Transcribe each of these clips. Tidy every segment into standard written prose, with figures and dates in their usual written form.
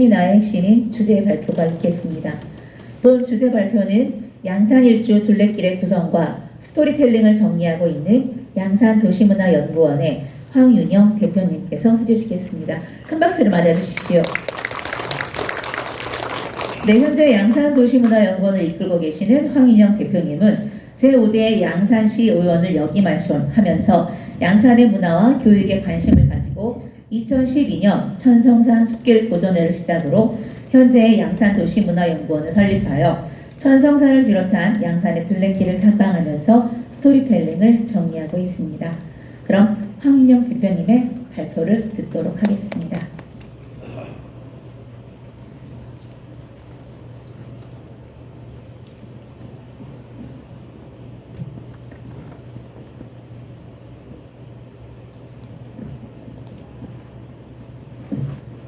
나의 핵심인 주제 발표가 있겠습니다. 본 주제 발표는 양산일주 둘레길의 구성과 스토리텔링을 정리하고 있는 양산도시문화연구원의 황윤영 대표님께서 해주시겠습니다. 큰 박수를 맞아주십시오. 네, 현재 양산도시문화연구원을 이끌고 계시는 황윤영 대표님은 제5대 양산시 의원을 역임하면서 양산의 문화와 교육에 관심을 가지고 2012년 천성산 숲길 보존회를 시작으로 현재 양산도시문화연구원을 설립하여 천성산을 비롯한 양산의 둘레길을 탐방하면서 스토리텔링을 정리하고 있습니다. 그럼 황윤영 대표님의 발표를 듣도록 하겠습니다.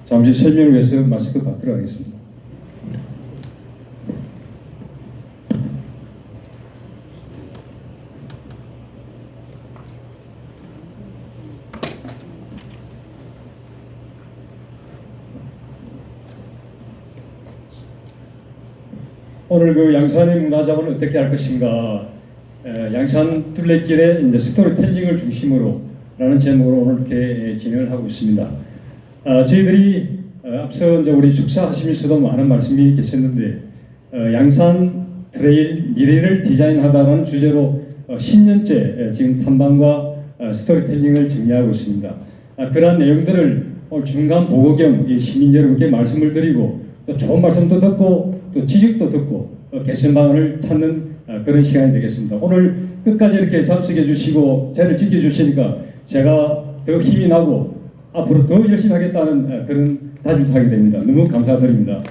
잠시 설명을 위해서 마스크 받도록 하겠습니다. 오늘 그 양산의 문화자원을 어떻게 할 것인가, 양산 둘레길의 이제 스토리텔링을 중심으로라는 제목으로 오늘 이렇게 진행을 하고 있습니다. 저희들이 앞서 이제 우리 축사하시면서도 많은 말씀이 계셨는데 양산 트레일 미래를 디자인하다라는 주제로 10년째 지금 탐방과 스토리텔링을 정리하고 있습니다. 그러한 내용들을 오늘 중간 보고 겸 시민 여러분께 말씀을 드리고 또 좋은 말씀도 듣고 또 지적도 듣고 개선 방안을 찾는 그런 시간이 되겠습니다. 오늘 끝까지 이렇게 참석해 주시고 저를 지켜주시니까 제가 더 힘이 나고 앞으로 더 열심히 하겠다는 그런 다짐도 하게 됩니다. 너무 감사드립니다.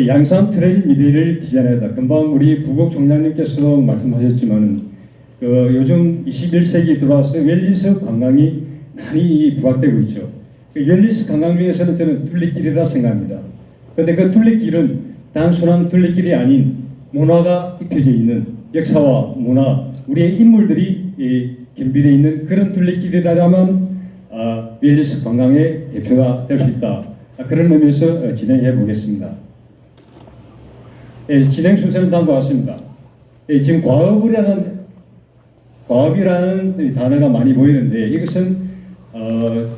양산 트레일 미래를 디자인하다. 금방 우리 부국 총장님께서도 말씀하셨지만은 요즘 21세기 들어와서 웰니스 관광이 많이 부각되고 있죠. 웰니스 관광 중에서는 저는 둘레길이라 생각합니다. 그런데 그 둘레길은 단순한 둘레길이 아닌 문화가 입혀져 있는 역사와 문화, 우리의 인물들이 겸비되어 있는 그런 둘레길이라면 웰니스 관광의 대표가 될 수 있다. 그런 의미에서 진행해 보겠습니다. 진행 순서는 다음과 같습니다. 지금 과업이라는 단어가 많이 보이는데 이것은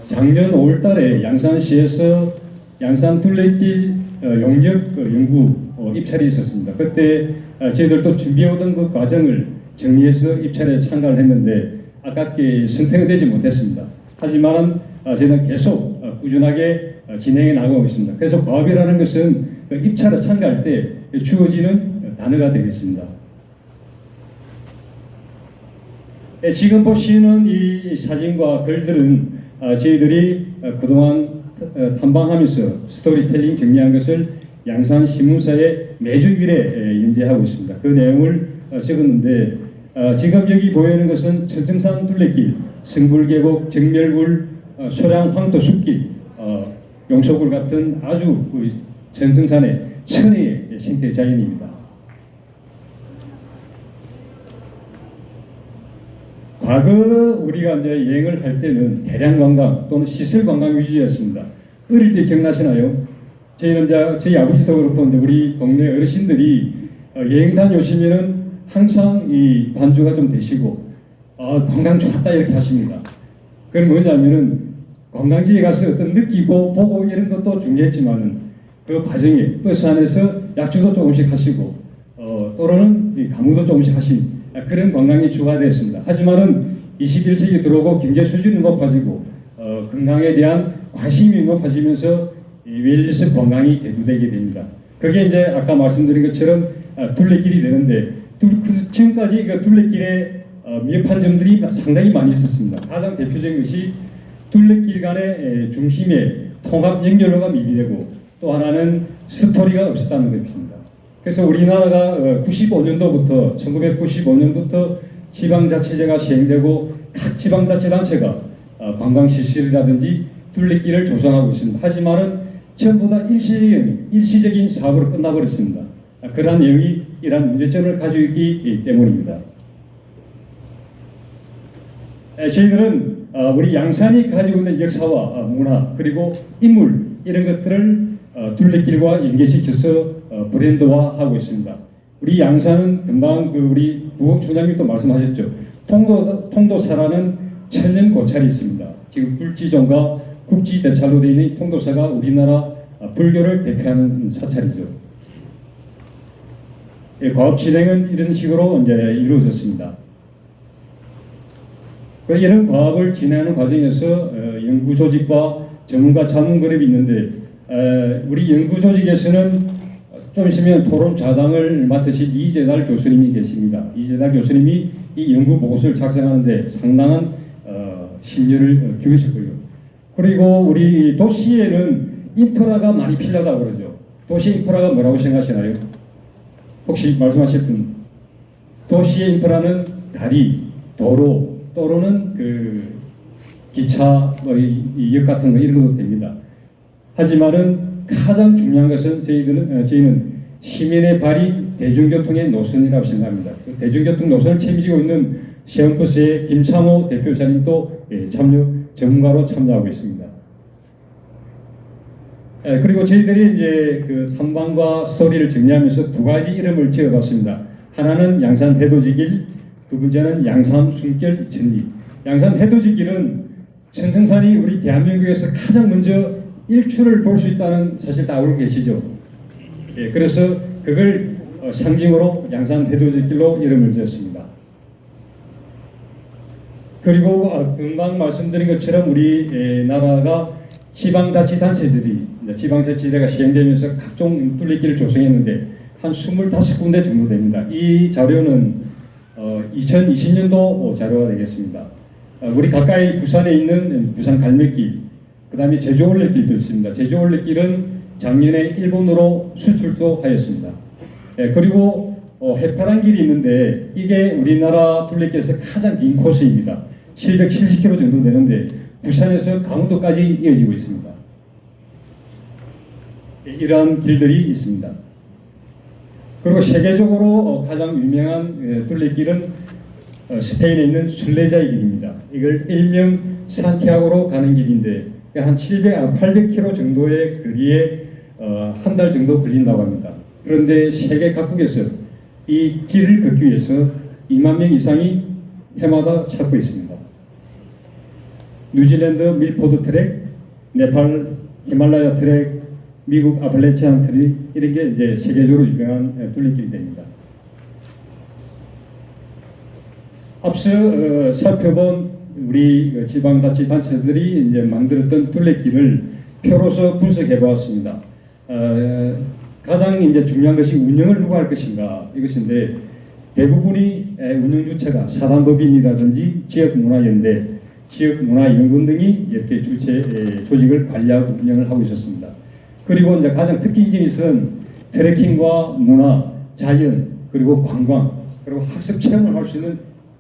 작년 5월달에 양산시에서 양산 둘레길 용역 연구 입찰이 있었습니다. 그때 저희들도 준비해오던 그 과정을 정리해서 입찰에 참가를 했는데 아깝게 선택은 되지 못했습니다. 하지만 저희는 계속 꾸준하게 진행해 나가고 있습니다. 그래서 과업이라는 것은 입찰에 참가할 때 주어지는 단어가 되겠습니다. 지금 보시는 이 사진과 글들은 저희들이 그동안 탐방하면서 스토리텔링 정리한 것을 양산신문사에 매주 1회 연재하고 있습니다. 그 내용을 적었는데 지금 여기 보이는 것은 천성산 둘레길, 성불계곡, 정멸굴, 소량 황토 숲길, 용소굴 같은 아주 천성산의 천혜의 생태 자연입니다. 과거 우리가 이제 여행을 할 때는 대량 관광 또는 시설 관광 위주였습니다. 어릴 때 기억나시나요? 저희는 이제 저희 아버지도 그렇고 이제 우리 동네 어르신들이 여행 다녀오시면은 항상 이 반주가 좀 되시고 관광 좋았다 이렇게 하십니다. 그건 뭐냐면은 관광지에 가서 어떤 느끼고 보고 이런 것도 중요했지만은 그 과정에 버스 안에서 약주도 조금씩 하시고 또는 가무도 조금씩 하신 그런 관광이 주가 됐습니다. 하지만은 21세기 들어오고 경제 수준이 높아지고 건강에 대한 관심이 높아지면서 웰니스 관광이 대두되게 됩니다. 그게 이제 아까 말씀드린 것처럼 둘레길이 되는데 지금까지 그 둘레길에 미흡한 점들이 상당히 많이 있었습니다. 가장 대표적인 것이 둘레길 간의 중심에 통합 연결로가 미비되고 또 하나는 스토리가 없었다는 것입니다. 그래서 우리나라가 95년도부터 1995년부터 지방자치제가 시행되고 각 지방자치단체가 관광시설이라든지 둘레길을 조성하고 있습니다. 하지만은 전부 다 일시적인 사업으로 끝나버렸습니다. 그러한 내용이 이러한 문제점을 가지고 있기 때문입니다. 저희들은 우리 양산이 가지고 있는 역사와 문화 그리고 인물 이런 것들을 둘레길과 연계시켜서 브랜드화하고 있습니다. 우리 양산은 금방 우리 부엌 총장님도 말씀하셨죠. 통도사라는 천년 고찰이 있습니다. 지금 불지존과 국지대찰로 되어 있는 통도사가 우리나라 불교를 대표하는 사찰이죠. 과업 진행은 이런 식으로 이제 이루어졌습니다. 이런 과업을 진행하는 과정에서 연구 조직과 전문가 자문 그룹이 있는데 우리 연구 조직에서는 좀 있으면 토론 좌장을 맡으실 이재달 교수님이 계십니다. 이재달 교수님이 이 연구 보고서를 작성하는데 상당한 심려를 기울이셨고요. 그리고 우리 도시에는 인프라가 많이 필요하다고 그러죠. 도시 인프라가 뭐라고 생각하시나요? 혹시 말씀하실 분? 도시의 인프라는 다리, 도로, 또는 기차, 역 같은 거 이런 것도 됩니다. 하지만은 가장 중요한 것은 저희는 시민의 발이 대중교통의 노선이라고 생각합니다. 그 대중교통 노선을 책임지고 있는 시험버스의 김창호 대표이사님도 전문가로 참여하고 있습니다. 그리고 저희들이 이제 그 탐방과 스토리를 정리하면서 두 가지 이름을 지어봤습니다. 하나는 양산 해돋이길, 두 번째는 양산 숨결 천리. 양산 해돋이길은 천성산이 우리 대한민국에서 가장 먼저 일출을 볼 수 있다는 사실 다 알고 계시죠. 그래서 그걸 상징으로 양산 해돋이길로 이름을 지었습니다. 그리고 금방 말씀드린 것처럼 우리 나라가 지방자치단체가 시행되면서 각종 둘레길을 조성했는데 한 25군데 정도 됩니다. 이 자료는 2020년도 자료가 되겠습니다. 우리 가까이 부산에 있는 부산 갈매길, 그 다음에 제주 올레길도 있습니다. 제주 올레길은 작년에 일본으로 수출도 하였습니다. 그리고 해파란 길이 있는데 이게 우리나라 둘레길에서 가장 긴 코스입니다. 770km 정도 되는데 부산에서 강원도까지 이어지고 있습니다. 이러한 길들이 있습니다. 그리고 세계적으로 가장 유명한 둘레길은 스페인에 있는 순례자의 길입니다. 이걸 일명 산티아고로 가는 길인데 한 800km 정도의 거리에 한 달 정도 걸린다고 합니다. 그런데 세계 각국에서 이 길을 걷기 위해서 2만 명 이상이 해마다 찾고 있습니다. 뉴질랜드 밀포드 트랙, 네팔 히말라야 트랙, 미국 아플레치안 트랙 이런 게 이제 세계적으로 유명한 둘레길이 됩니다. 앞서 살펴본 우리 지방자치단체들이 이제 만들었던 둘레길을 표로서 분석해 보았습니다. 가장 이제 중요한 것이 운영을 누가 할 것인가 이것인데 대부분이 운영 주체가 사단법인이라든지 지역문화연대, 지역문화연구원 등이 이렇게 주체 조직을 관리하고 운영을 하고 있었습니다. 그리고 이제 가장 특징적인 것은 트레킹과 문화, 자연, 그리고 관광, 그리고 학습 체험을 할 수 있는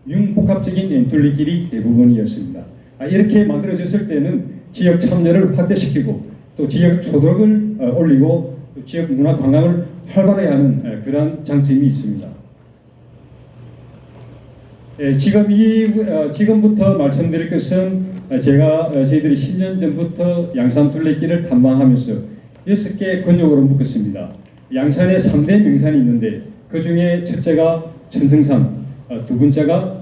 융복합적인 둘레길이 대부분이었습니다. 이렇게 만들어졌을 때는 지역 참여를 확대시키고 또 지역 소득을 올리고 또 지역 문화 관광을 활발하게 하는 그러한 장점이 있습니다. 지금부터 말씀드릴 것은 저희들이 10년 전부터 양산 둘레길을 탐방하면서 6개 권역으로 묶었습니다. 양산에 3대 명산이 있는데 그 중에 첫째가 천성산, 두 번째가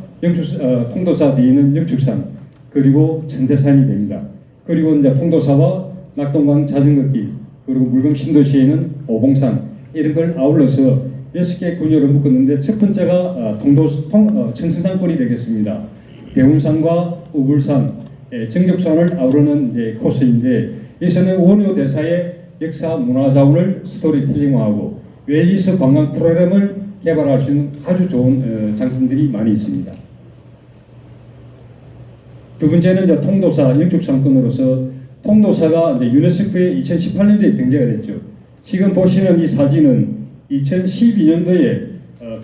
통도사 뒤에 있는 영축산, 그리고 천대산이 됩니다. 그리고 이제 통도사와 낙동강 자전거길, 그리고 물금 신도시에는 오봉산 이런 걸 아울러서 6개 군역을 묶었는데 첫 번째가 천성산권이 되겠습니다. 대운산과 우불산, 정격산을 아우르는 이제 코스인데 여기서는 원효 대사의 역사 문화 자원을 스토리텔링화하고 웰니스 관광 프로그램을 개발할 수 있는 아주 좋은 장점들이 많이 있습니다. 두 번째는 이제 통도사 영축상권으로서 통도사가 이제 유네스코에 2018년도에 등재가 됐죠. 지금 보시는 이 사진은 2012년도에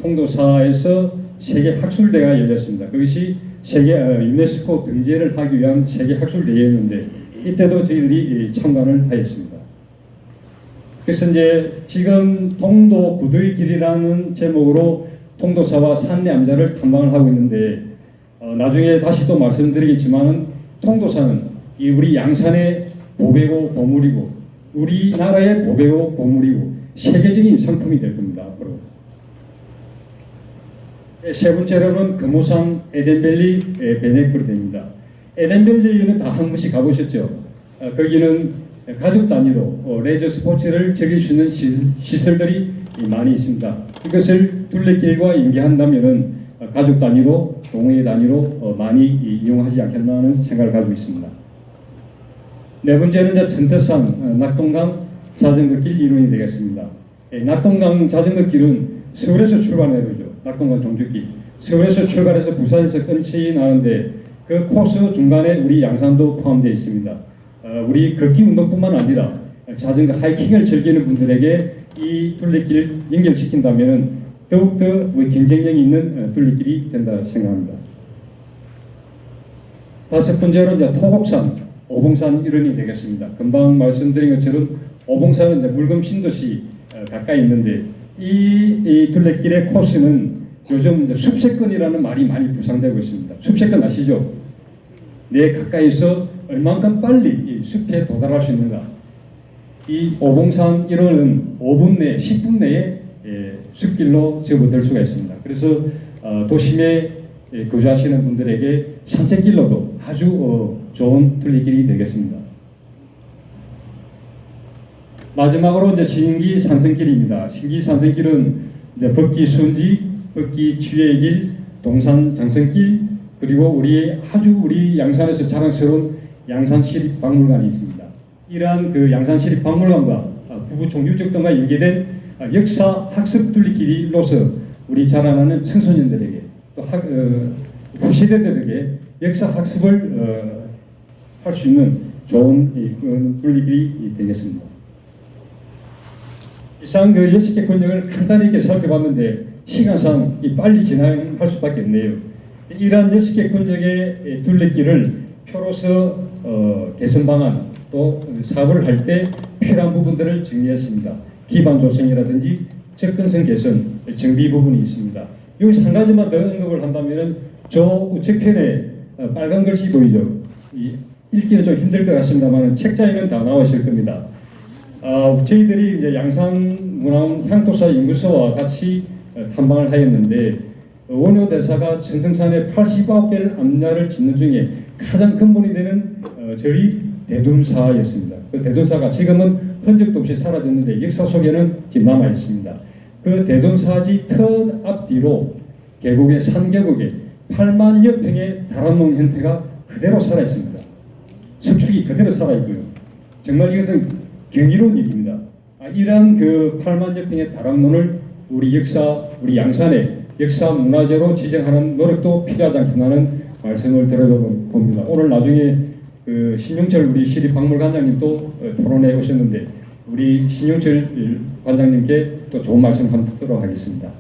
통도사에서 세계 학술대회가 열렸습니다. 그것이 세계 유네스코 등재를 하기 위한 세계 학술대회였는데 이때도 저희들이 참관을 하였습니다. 그래서 이제 지금 통도 구도의 길이라는 제목으로 통도사와 산내암자를 탐방을 하고 있는데 나중에 다시 또 말씀드리겠지만은 통도사는 이 우리 양산의 보배고 보물이고 우리나라의 보배고 보물이고 세계적인 상품이 될 겁니다. 앞으로. 세 번째로는 금호산 에덴밸리 베네크로 됩니다. 에덴밸리는 다 한 번씩 가보셨죠? 거기는 가족 단위로 레저 스포츠를 즐길 수 있는 시설들이 많이 있습니다. 이것을 둘레길과 연계한다면은 가족 단위로 동호회 단위로 많이 이용하지 않겠나는 생각을 가지고 있습니다. 네 번째는 이제 천태산 낙동강 자전거길 이론이 되겠습니다. 낙동강 자전거길은 서울에서 출발해야죠. 낙동강 종주길. 서울에서 출발해서 부산에서 끝이 나는데 그 코스 중간에 우리 양산도 포함되어 있습니다. 우리 걷기 운동뿐만 아니라 자전거 하이킹을 즐기는 분들에게 이 둘레길을 연결시킨다면 더욱더 경쟁력이 있는 둘레길이 된다 생각합니다. 다섯 번째로 이제 토곡산, 오봉산 일원이 되겠습니다. 금방 말씀드린 것처럼 오봉산은 이제 물금 신도시 가까이 있는데 이 둘레길의 코스는 요즘 이제 숲세권이라는 말이 많이 부상되고 있습니다. 숲세권 아시죠? 내 가까이서 얼만큼 빨리 이 숲에 도달할 수 있는가? 이 오봉산 1호는 5분 내, 10분 내에 숲길로 접어들 수가 있습니다. 그래서 도심에 거주하시는 분들에게 산책길로도 아주 좋은 둘레길이 되겠습니다. 마지막으로 이제 신기 산성길입니다. 신기 산성길은 이제 법기 순지, 법기 취해길, 동산 장성길, 그리고 우리 양산에서 자랑스러운 양산시립박물관이 있습니다. 이러한 그 양산시립박물관과 구부총 유적 등과 연계된 역사 학습 둘레길로서 우리 자라나는 청소년들에게 또 후세대들에게 역사 학습을 할 수 있는 좋은 둘레길이 되겠습니다. 이상 그 6개 권역을 간단히 이렇게 살펴봤는데 시간상 빨리 진행할 수밖에 없네요. 이러한 6개 권역의 둘레길을 표로서 개선 방안 또 사업을 할 때 필요한 부분들을 정리했습니다. 기반 조성이라든지 접근성 개선, 정비 부분이 있습니다. 여기서 한 가지만 더 언급을 한다면 저 우측편에 빨간 글씨 보이죠? 읽기는 좀 힘들 것 같습니다만 책자에는 다 나와 있을 겁니다. 저희들이 이제 양산문화원 향토사 연구소와 같이 탐방을 하였는데 원효 대사가 천성산에 89개를 암야를 짓는 중에 가장 근본이 되는 절이 대둔사였습니다. 그 대둔사가 지금은 흔적도 없이 사라졌는데 역사 속에는 지금 남아 있습니다. 그 대둔사지 터 앞뒤로 계곡의 산계곡에 8만여 평의 다람농 형태가 그대로 살아 있습니다. 석축이 그대로 살아 있고요. 정말 이것은 경이로운 일입니다. 이러한 그 8만여 평의 다람농을 우리 양산의 역사 문화재로 지정하는 노력도 필요하지 않겠나는 말씀을 드려봅니다. 오늘 나중에 그 신용철 우리 시립박물관장님도 토론에 오셨는데 우리 신용철 관장님께 또 좋은 말씀 한번 듣도록 하겠습니다.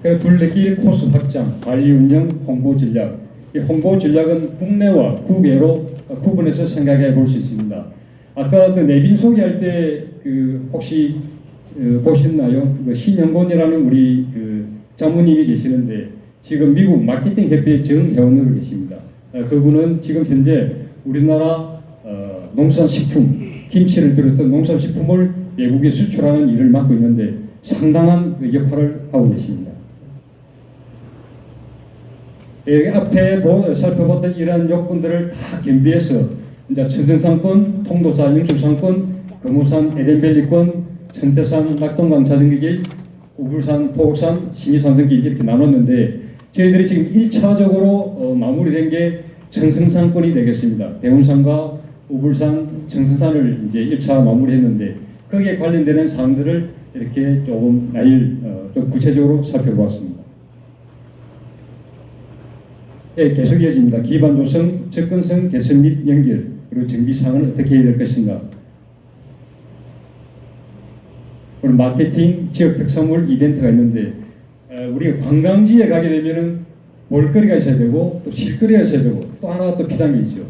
둘레길 코스 확장, 관리 운영, 홍보 전략. 이 홍보 전략은 국내와 국외로 구분해서 생각해 볼 수 있습니다. 아까 그 내빈 소개할 때 그 혹시 보셨나요? 그 신영곤이라는 우리 그 자무님이 계시는데 지금 미국 마케팅 협회 정회원으로 계십니다. 그분은 지금 현재 우리나라 농산식품, 김치를 비롯한 농산식품을 외국에 수출하는 일을 맡고 있는데 상당한 역할을 하고 계십니다. 앞에 살펴봤던 이러한 요건들을 다 겸비해서 이제 천성산권, 통도사 영출산권, 금호산 에덴밸리권, 천태산 낙동강 자전거길, 우불산 토곡산 신기산성길 이렇게 나눴는데 저희들이 지금 1차적으로 마무리된 게 천성산권이 되겠습니다. 대운산과 우불산, 청성산을 이제 1차 마무리했는데 거기에 관련되는 사항들을 이렇게 조금 좀 구체적으로 살펴보았습니다. 예, 계속 이어집니다. 기반 조성, 접근성 개선 및 연결, 그리고 정비 사항은 어떻게 해야 될 것인가. 오늘 마케팅, 지역 특산물 이벤트가 있는데 우리가 관광지에 가게 되면은 볼거리가 있어야 되고 또 실거리가 있어야 되고 또 하나 또 필요한 게 있죠.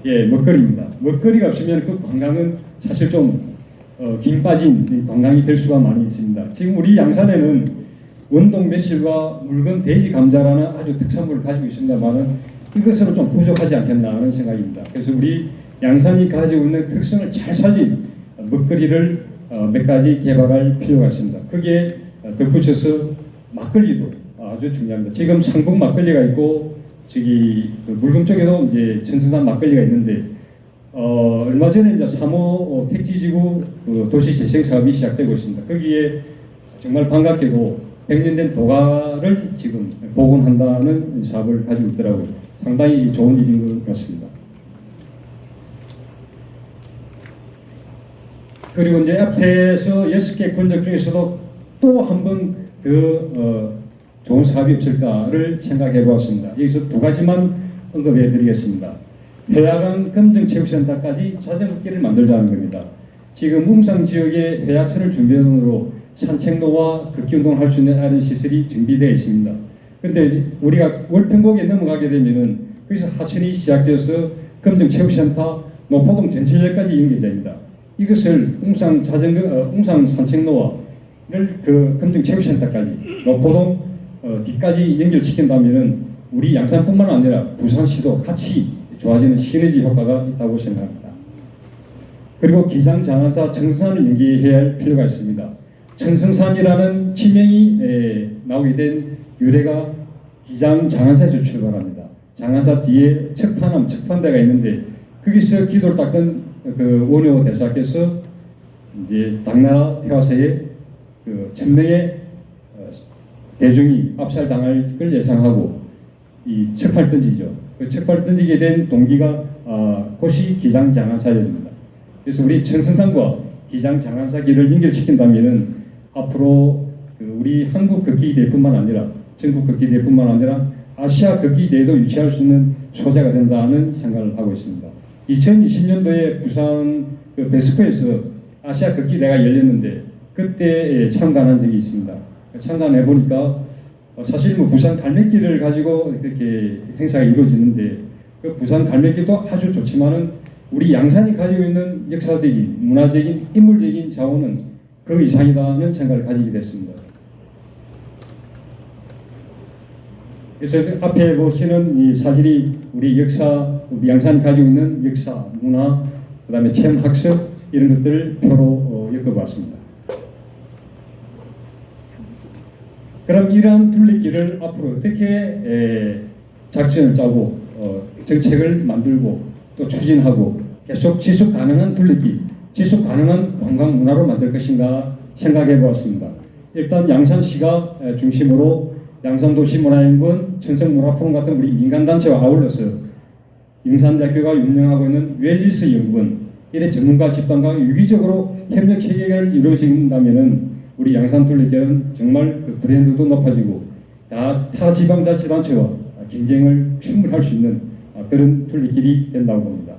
예, 먹거리입니다. 먹거리가 없으면 그 관광은 사실 좀 긴 빠진 관광이 될 수가 많이 있습니다. 지금 우리 양산에는 원동 매실과 묽은 돼지 감자라는 아주 특산물을 가지고 있습니다만은 이것으로 좀 부족하지 않겠나 하는 생각입니다. 그래서 우리 양산이 가지고 있는 특성을 잘 살린 먹거리를 몇 가지 개발할 필요가 있습니다. 거기에 덧붙여서 막걸리도 아주 중요합니다. 지금 상북 막걸리가 있고 저기 그 물금 쪽에도 이제 천승산 막걸리가 있는데 얼마 전에 이제 3호 택지지구 그 도시 재생 사업이 시작되고 있습니다. 거기에 정말 반갑게도 100년 된 도가를 지금 복원한다는 사업을 가지고 있더라고요. 상당히 좋은 일인 것 같습니다. 그리고 이제 앞에서 6개 권적 중에서도 또 한 번 더 좋은 사업이 없을까를 생각해 보았습니다. 여기서 두 가지만 언급해 드리겠습니다. 회야강 검정체육센터까지 자전거길을 만들자는 겁니다. 지금 웅상 지역의 회야철을 준비하는으로 산책로와 걷기운동을 할 수 있는 이런 시설이 정비되어 있습니다. 그런데 우리가 월평곡에 넘어가게 되면은 거기서 하천이 시작되어서 검정체육센터 노포동 전철역까지 연결됩니다. 이것을 웅상 산책로와를 그 검정체육센터까지 노포동 뒤까지 연결시킨다면은 우리 양산뿐만 아니라 부산시도 같이 좋아지는 시너지 효과가 있다고 생각합니다. 그리고 기장 장안사 청승산을 연계해야 할 필요가 있습니다. 청승산이라는 지명이 나오게 된 유래가 기장 장안사에서 출발합니다. 장안사 뒤에 척판대가 있는데 거기서 기도를 닦던 그 원효 대사께서 이제 당나라 태화사에 그 1000명의 대중이 압살당할 걸 예상하고 이 척판을 던지죠. 그 척판을 던지게 된 동기가 고시 기장 장안사였습니다. 그래서 우리 청승산과 기장 장안사길을 연결시킨다면은 앞으로 그 우리 한국 걷기 대회뿐만 아니라 전국 걷기 대회뿐만 아니라 아시아 걷기 대회도 유치할 수 있는 소재가 된다는 생각을 하고 있습니다. 2020년도에 부산 그 베스코에서 아시아 걷기 대회가 열렸는데 그때 참관한 적이 있습니다. 참관해 보니까 사실 뭐 부산 갈매길을 가지고 이렇게 행사가 이루어지는데 그 부산 갈매길도 아주 좋지만은 우리 양산이 가지고 있는 역사적인, 문화적인, 인물적인 자원은 그 이상이다는 생각을 가지게 됐습니다. 그래서 앞에 보시는 이 사진이 우리 역사, 우리 양산이 가지고 있는 역사, 문화, 그 다음에 체험 학습 이런 것들을 표로 엮어봤습니다. 그럼 이러한 둘레길을 앞으로 어떻게 작전을 짜고 정책을 만들고 또 추진하고 계속 지속 가능한 둘레길, 지속 가능한 관광 문화로 만들 것인가 생각해 보았습니다. 일단 양산시가 중심으로 양산도시문화연구원, 천성문화포럼 같은 우리 민간단체와 아울러서 영산대학교가 운영하고 있는 웰리스 연구원, 이런 전문가 집단과 유기적으로 협력 체계를 이루어진다면은 우리 양산 둘레길은 정말 그 브랜드도 높아지고 타 지방자치단체와 경쟁을 충분히 할 수 있는 그런 둘레길이 된다고 봅니다.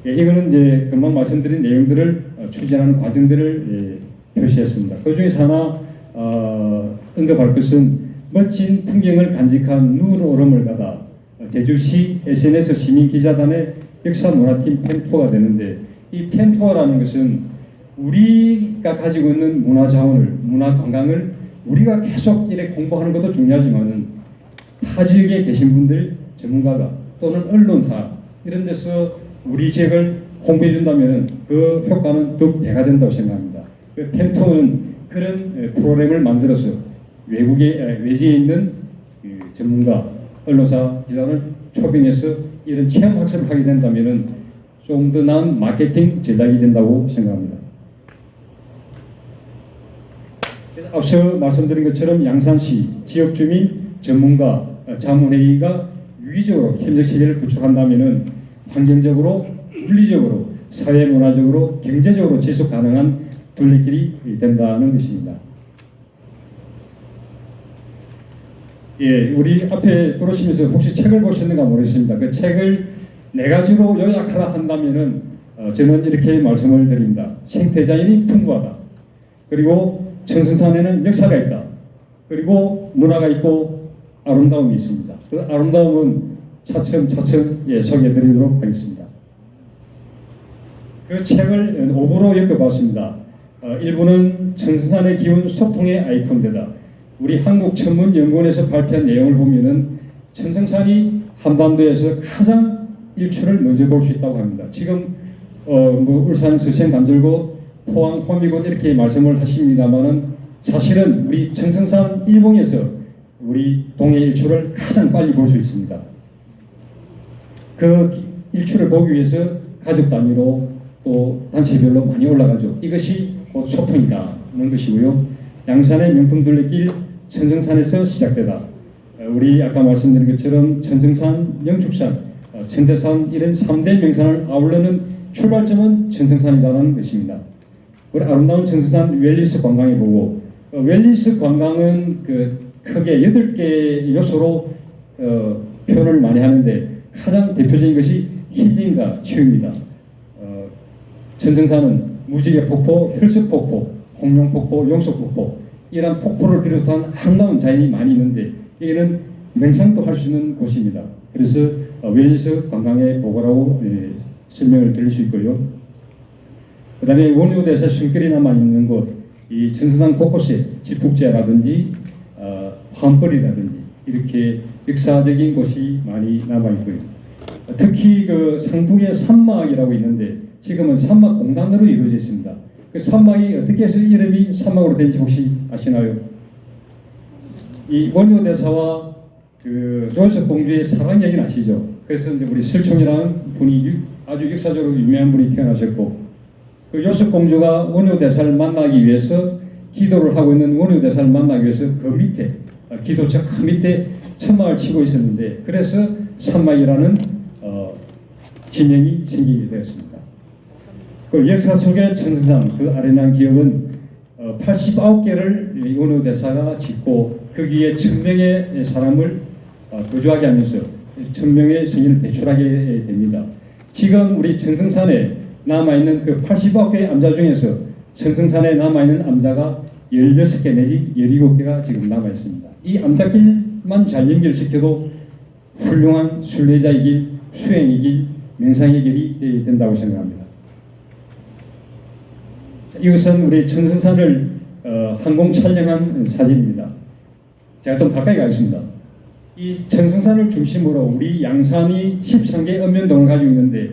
이거는 이제 금방 말씀드린 내용들을 추진하는 과정들을 표시했습니다. 그 중에서 하나 언급할 것은 멋진 풍경을 간직한 누런 오름을 가다 제주시 SNS 시민기자단의 역사문화팀 펜투어가 되는데 이 펜투어라는 것은 우리가 가지고 있는 문화자원을, 문화관광을 우리가 계속 이렇게 홍보하는 것도 중요하지만은 타 지역에 계신 분들, 전문가가 또는 언론사 이런 데서 우리 지역을 홍보해 준다면은 그 효과는 더욱 배가 된다고 생각합니다. 그 펜투어는 그런 프로그램을 만들어서 외지에 있는 그 전문가, 언론사 기자를 초빙해서 이런 체험 학습을 하게 된다면은 좀 더 나은 마케팅 전략이 된다고 생각합니다. 그래서 앞서 말씀드린 것처럼 양산시 지역 주민 전문가 자문회의가 유기적으로 협력 체계를 구축한다면은 환경적으로, 물리적으로, 사회문화적으로, 경제적으로 지속 가능한 둘레길이 된다는 것입니다. 예, 우리 앞에 들어오시면서 혹시 책을 보셨는가 모르겠습니다. 그 책을 네 가지로 요약하라 한다면은 저는 이렇게 말씀을 드립니다. 생태자연이 풍부하다. 그리고 청승산에는 역사가 있다. 그리고 문화가 있고 아름다움이 있습니다. 그 아름다움은 차츰차츰 소개해드리도록 하겠습니다. 그 책을 5부로 엮어봤습니다. 일부는 청승산의 기운 소통의 아이콘되다. 우리 한국천문연구원에서 발표한 내용을 보면은 청승산이 한반도에서 가장 일출을 먼저 볼 수 있다고 합니다. 지금 울산 서생 간절곶, 포항 호미곶 이렇게 말씀을 하십니다만은 사실은 우리 청승산 일봉에서 우리 동해 일출을 가장 빨리 볼 수 있습니다. 그 일출을 보기 위해서 가족 단위로 또 단체별로 많이 올라가죠. 이것이 곧 소통이다는 것이고요. 양산의 명품 둘레길 천승산에서 시작되다. 우리 아까 말씀드린 것처럼 천승산, 영축산, 천대산 이런 3대 명산을 아울러는 출발점은 천승산이라는 것입니다. 우리 아름다운 천승산 웰리스 관광에 보고 웰리스 관광은 그 크게 8개 요소로 표현을 많이 하는데 가장 대표적인 것이 힐링과 치유입니다. 천승산은 무지개 폭포, 혈습 폭포, 홍룡 폭포, 용석 폭포 이런 폭포를 비롯한 아름다운 자연이 많이 있는데 여기는 명상도 할 수 있는 곳입니다. 그래서 웰리스 관광의 보고라고 설명을 드릴 수 있고요. 그 다음에 원효대사 숨결이 남아있는 곳, 이 천승산 곳곳에 지폭제라든지 화엄벌이라든지 이렇게 역사적인 곳이 많이 남아있고요. 특히 그 상북의 산막이라고 있는데 지금은 산막공단으로 이루어져 있습니다. 그 산막이 어떻게 해서 이름이 산막으로 된지 혹시 아시나요? 이 원효대사와 그 조선공주의 사랑 얘기는 아시죠? 그래서 이제 우리 설총이라는 분이 아주 역사적으로 유명한 분이 태어나셨고 그 요섭공주가 원효대사를 만나기 위해서 기도를 하고 있는 원효대사를 만나기 위해서 그 밑에 기도처 그 밑에 천막을 치고 있었는데 그래서 산막이라는 지명이 생기게 되었습니다. 그 역사 속의 천승산 그 아련한 기억은 89개를 원효대사가 짓고 거기에 1000명의 사람을 거주하게 하면서 1000명의 성인을 배출하게 됩니다. 지금 우리 천승산에 남아있는 그 89개의 암자 중에서 천승산에 남아있는 암자가 16개 내지 17개가 지금 남아있습니다. 이 암자길만 잘 연결시켜도 훌륭한 순례자의 길, 수행의 길, 명상의 길이 된다고 생각합니다. 이것은 우리 천승산을 항공 촬영한 사진입니다. 제가 좀 가까이 가겠습니다. 이 천승산을 중심으로 우리 양산이 13개의 읍면동을 가지고 있는데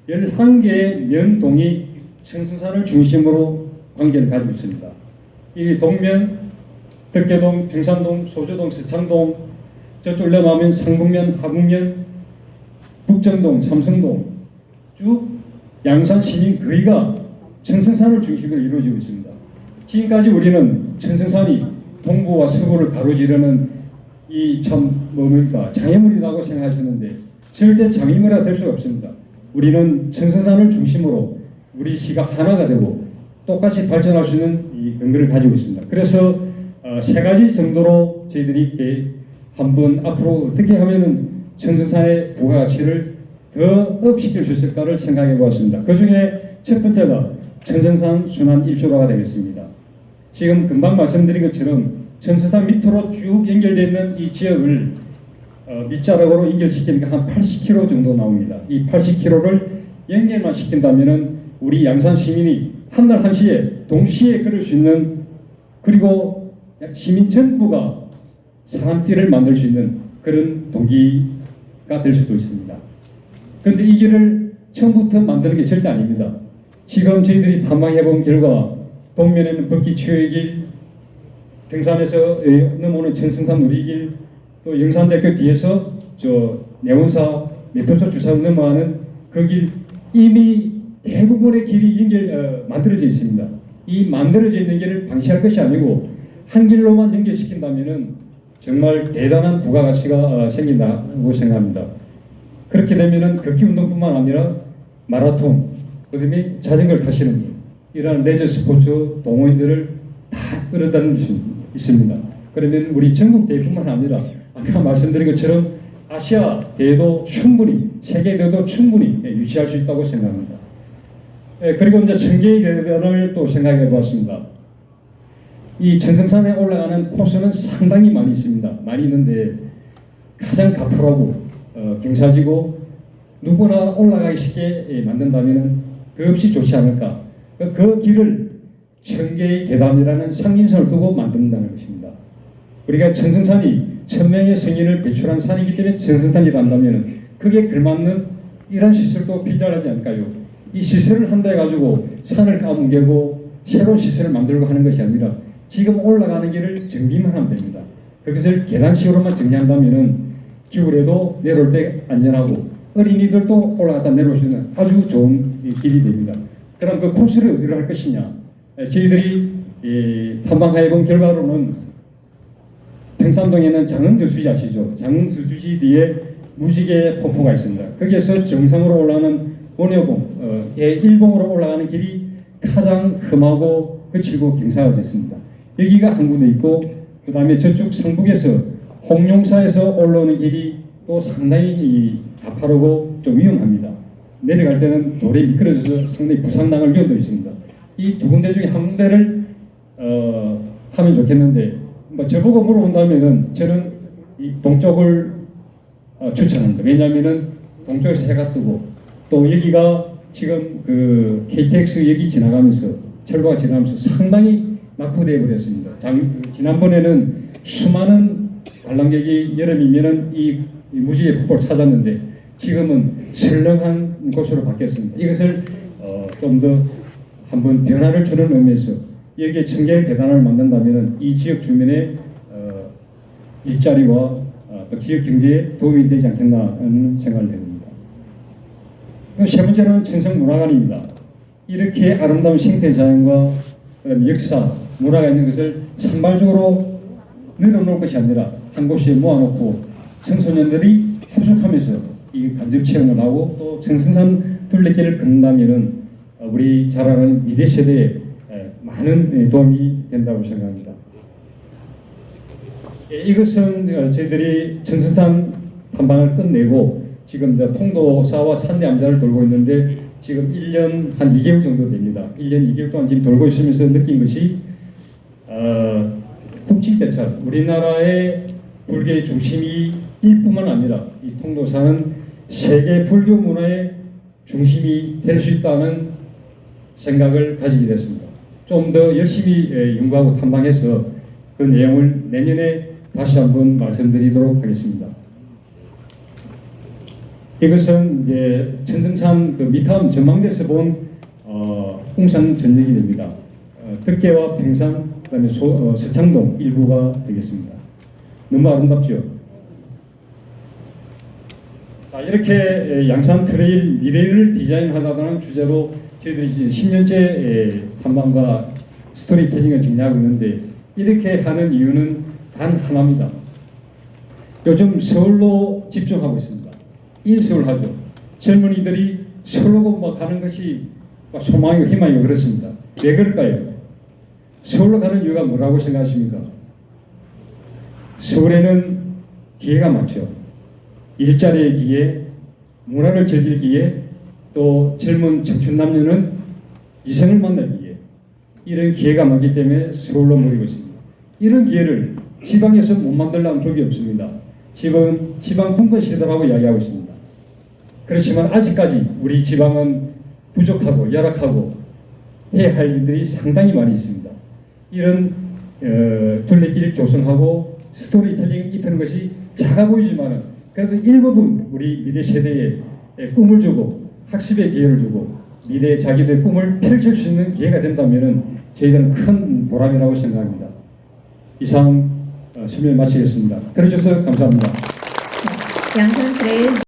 11개의 면동이 천승산을 중심으로 관계를 가지고 있습니다. 이 동면, 덕계동, 평산동, 소조동, 서창동, 저쪽 넘어가면 상북면, 하북면, 북정동, 삼성동 쭉 양산 시민 거의가 천승산을 중심으로 이루어지고 있습니다. 지금까지 우리는 천승산이 동부와 서부를 가로지르는 이 참 뭡니까 장애물이라고 생각하시는데 절대 장애물이 될 수가 없습니다. 우리는 천승산을 중심으로 우리 시가 하나가 되고 똑같이 발전할 수 있는 이 근거를 가지고 있습니다. 그래서 세 가지 정도로 저희들이 이렇게 한번 앞으로 어떻게 하면은 천승산의 부가가치를 더 업시킬 수 있을까를 생각해 보았습니다. 그 중에 첫 번째가 천승산 순환 일조로가 되겠습니다. 지금 금방 말씀드린 것처럼 천승산 밑으로 쭉 연결되어 있는 이 지역을 밑자락으로 연결시키니까 한 80km 정도 나옵니다. 이 80km를 연결만 시킨다면은 우리 양산 시민이 한날 한시에 동시에 걸을 수 있는 그리고 시민 전부가 사람길을 만들 수 있는 그런 동기가 될 수도 있습니다. 그런데 이 길을 처음부터 만드는 게 절대 아닙니다. 지금 저희들이 탐방해본 결과 동면에는 법기치유의 길, 평산에서 넘어오는 천승산 누리길, 또 영산대교 뒤에서 저 내원사 메토소 주사로 넘어가는 그 길 이미 대부분의 길이 만들어져 있습니다. 이 만들어져 있는 길을 방치할 것이 아니고 한 길로만 연결시킨다면은 정말 대단한 부가가치가 생긴다고 생각합니다. 그렇게 되면은 걷기 운동뿐만 아니라 마라톤, 그다음에 자전거를 타시는 분, 이러한 레저 스포츠 동호인들을 다 끌어다닐 수 있습니다. 그러면 우리 전국 대회뿐만 아니라 아까 말씀드린 것처럼 아시아 대회도 충분히, 세계 대회도 충분히 유치할 수 있다고 생각합니다. 그리고 이제 청계의 대회를 또 생각해 보았습니다. 이 천승산에 올라가는 코스는 상당히 많이 있습니다. 많이 있는데 가장 가파르고 경사지고 누구나 올라가기 쉽게 만든다면 더없이 좋지 않을까. 그 길을 천개의 계단이라는 상징성을 두고 만든다는 것입니다. 우리가 천승산이 1000명의 성인을 배출한 산이기 때문에 천승산이란다면 그게 걸맞는 이런 시설도 필요하지 않을까요? 이 시설을 한다 해가지고 산을 까뭉개고 새로운 시설을 만들고 하는 것이 아니라 지금 올라가는 길을 정비만 하면 됩니다. 그것을 계단식으로만 정리한다면 겨울에도 내려올 때 안전하고 어린이들도 올라갔다 내려올 수 있는 아주 좋은 길이 됩니다. 그럼 그 코스를 어디로 할 것이냐? 저희들이 탐방해 본 결과로는 평산동에 있는 장흥저수지 아시죠? 장흥저수지 뒤에 무지개 폭포가 있습니다. 거기에서 정상으로 올라가는 원효봉, 일봉으로 올라가는 길이 가장 험하고 거칠고 경사가 있습니다. 여기가 한 군데 있고 그 다음에 저쪽 상북에서 홍룡사에서 올라오는 길이 또 상당히 가파르고 좀 위험합니다. 내려갈 때는 돌에 미끄러져서 상당히 부상당할 위험도 있습니다. 이 두 군데 중에 한 군데를 하면 좋겠는데 뭐 저보고 물어본다면은 저는 이 동쪽을 추천합니다. 왜냐하면은 동쪽에서 해가 뜨고 또 여기가 지금 그 KTX 여기 지나가면서 철도가 지나가면서 상당히 낙후되어 버렸습니다. 지난번에는 수많은 관람객이 여름이면은 이 무지개 폭포를 찾았는데 지금은 설렁한 곳으로 바뀌었습니다. 이것을 좀 더 한번 변화를 주는 의미에서 여기에 청계를 계단을 만든다면 이 지역 주민의 일자리와 또 지역 경제에 도움이 되지 않겠나 하는 생각을 해봅니다. 세 번째로는 천성문화관입니다. 이렇게 아름다운 생태자연과 그다음에 역사, 문화가 있는 것을 산발적으로 늘어놓을 것이 아니라 한 곳에 모아놓고 청소년들이 합숙하면서 이 간접 체험을 하고 또 천승산 둘레길을 걷는다면은 우리 자라는 미래 세대에 많은 도움이 된다고 생각합니다. 이것은 저희들이 천승산 탐방을 끝내고 지금 통도사와 산내암자를 돌고 있는데 지금 1년 한 2개월 정도 됩니다. 1년 2개월 동안 지금 돌고 있으면서 느낀 것이 국지대찰, 우리나라의 불교의 중심이 일뿐만 아니라 이 통도사는 세계 불교 문화의 중심이 될 수 있다는 생각을 가지게 됐습니다. 좀 더 열심히 연구하고 탐방해서 그 내용을 내년에 다시 한번 말씀드리도록 하겠습니다. 이것은 이제 천승산 그 미타운 전망대에서 본 웅산 전역이 됩니다. 덕계와 평산 그다음에 서창동 일부가 되겠습니다. 너무 아름답죠? 자, 이렇게 양산 트레일 미래를 디자인하다는 주제로 저희들이 이제 10년째 탐방과 스토리텔링을 정리하고 있는데 이렇게 하는 이유는 단 하나입니다. 요즘 서울로 집중하고 있습니다. 인서울 하죠. 젊은이들이 서울로 가는 것이 소망이고 희망이고 그렇습니다. 왜 그럴까요? 서울로 가는 이유가 뭐라고 생각하십니까? 서울에는 기회가 많죠. 일자리의 기회, 문화를 즐길 기회, 또 젊은 청춘 남녀는 이성을 만날 기회, 이런 기회가 많기 때문에 서울로 모이고 있습니다. 이런 기회를 지방에서 못 만들려는 법이 없습니다. 지금 지방 분권 시대라고 이야기하고 있습니다. 그렇지만 아직까지 우리 지방은 부족하고 열악하고 해야 할 일들이 상당히 많이 있습니다. 이런 둘레길 조성하고 스토리텔링 입히는 것이 작아 보이지만은 그래도 일부분 우리 미래 세대에 꿈을 주고 학습의 기회를 주고 미래의 자기들의 꿈을 펼칠 수 있는 기회가 된다면은 저희들은 큰 보람이라고 생각합니다. 이상 설명 마치겠습니다. 들어주셔서 감사합니다. 양산 트레일